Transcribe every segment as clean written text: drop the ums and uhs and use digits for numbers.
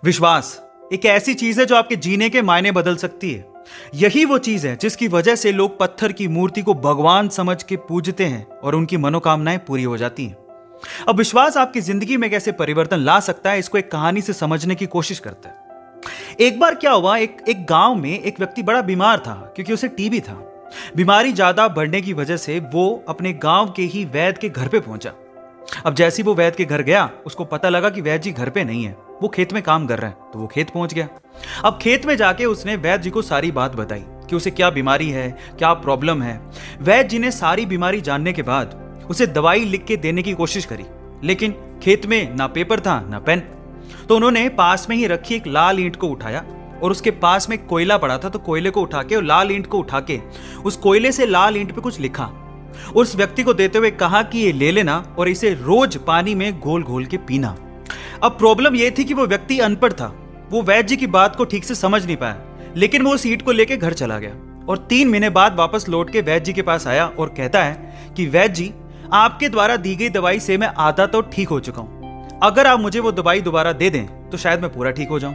विश्वास एक ऐसी चीज है जो आपके जीने के मायने बदल सकती है। यही वो चीज है जिसकी वजह से लोग पत्थर की मूर्ति को भगवान समझ के पूजते हैं और उनकी मनोकामनाएं पूरी हो जाती हैं। अब विश्वास आपकी जिंदगी में कैसे परिवर्तन ला सकता है, इसको एक कहानी से समझने की कोशिश करते हैं। एक बार क्या हुआ, एक गांव में एक व्यक्ति बड़ा बीमार था क्योंकि उसे टीबी था। बीमारी ज्यादा बढ़ने की वजह से वो अपने गांव के ही वैद्य के घर पे पहुंचा। अब जैसे ही वो वैद्य के घर गया, उसको पता लगा कि वैद्य जी घर पे नहीं है, वो खेत में काम कर रहे हैं। तो वो खेत पहुंच गया। अब खेत में जाके उसने वैद्य जी को सारी बात बताई कि उसे क्या बीमारी है, क्या प्रॉब्लम है। वैद्य जी ने सारी बीमारी जानने के बाद उसे दवाई लिख के देने की कोशिश करी, लेकिन खेत में ना पेपर था ना पेन। तो उन्होंने पास में ही रखी एक लाल ईंट को उठाया और उसके पास में कोयला पड़ा था, तो कोयले को उठा के और लाल ईंट को उठा के उस कोयले से लाल ईंट पे कुछ लिखा। उस व्यक्ति को देते हुए कहा कि ये ले लेना और इसे रोज पानी में घोल घोल के पीना। अब प्रॉब्लम यह थी कि वो व्यक्ति अनपढ़ था, वो वैद्य जी की बात को ठीक से समझ नहीं पाया, लेकिन वो उस ईंट को लेके घर चला गया और 3 महीने बाद वापस लौट के वैद्य जी के पास आया और कहता है कि वैद्य जी, आपके द्वारा दी गई दवाई से मैं आधा तो ठीक हो चुका हूं। अगर आप मुझे वो दवाई दोबारा दे दें तो शायद मैं पूरा ठीक हो जाऊं।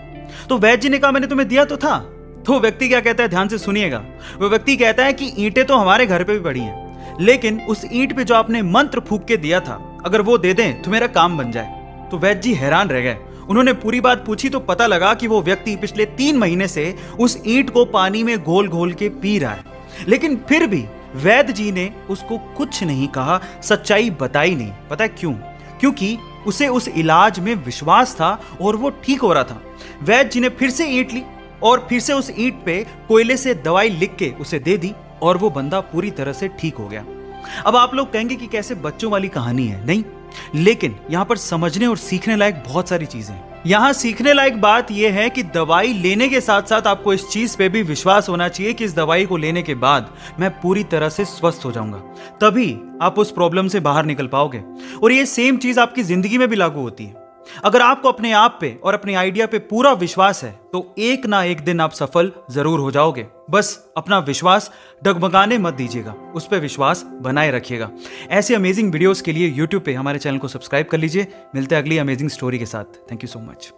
तो वैद्य जी ने कहा, मैंने तुम्हें दिया तो था। तो व्यक्ति क्या कहता है, ध्यान से सुनिएगा। वो व्यक्ति कहता है कि ईंटें तो हमारे घर पे भी पड़ी हैं, लेकिन उस ईंट पे जो आपने मंत्र फूंक के दिया था, अगर वो दे दें तो मेरा काम बन जाए। तो वैद्य जी हैरान रह गए। उन्होंने पूरी बात पूछी तो पता लगा कि वो व्यक्ति पिछले 3 महीने से उस ईंट को पानी में घोल घोल के पी रहा है, लेकिन फिर भी वैद्य जी ने उसको कुछ नहीं कहा, सच्चाई बताई नहीं। पता है क्यों? क्योंकि उसे उस इलाज में विश्वास था और वो ठीक हो रहा था। वैद्य जी ने फिर से ईंट ली और फिर से उस ईंट पे कोयले से दवाई लिख के उसे दे दी और वो बंदा पूरी तरह से ठीक हो गया। अब आप लोग कहेंगे कि कैसे बच्चों वाली कहानी है, नहीं, लेकिन यहां पर समझने और सीखने लायक बहुत सारी चीजें हैं। यहां सीखने लायक बात यह है कि दवाई लेने के साथ साथ आपको इस चीज पे भी विश्वास होना चाहिए कि इस दवाई को लेने के बाद मैं पूरी तरह से स्वस्थ हो जाऊंगा, तभी आप उस प्रॉब्लम से बाहर निकल पाओगे। और ये सेम चीज आपकी जिंदगी में भी लागू होती है। अगर आपको अपने आप पे और अपने आइडिया पे पूरा विश्वास है तो एक ना एक दिन आप सफल जरूर हो जाओगे। बस अपना विश्वास डगमगाने मत दीजिएगा, उस पर विश्वास बनाए रखिएगा। ऐसे अमेजिंग वीडियोस के लिए YouTube पे हमारे चैनल को सब्सक्राइब कर लीजिए। मिलते हैं अगली अमेजिंग स्टोरी के साथ। Thank you so much.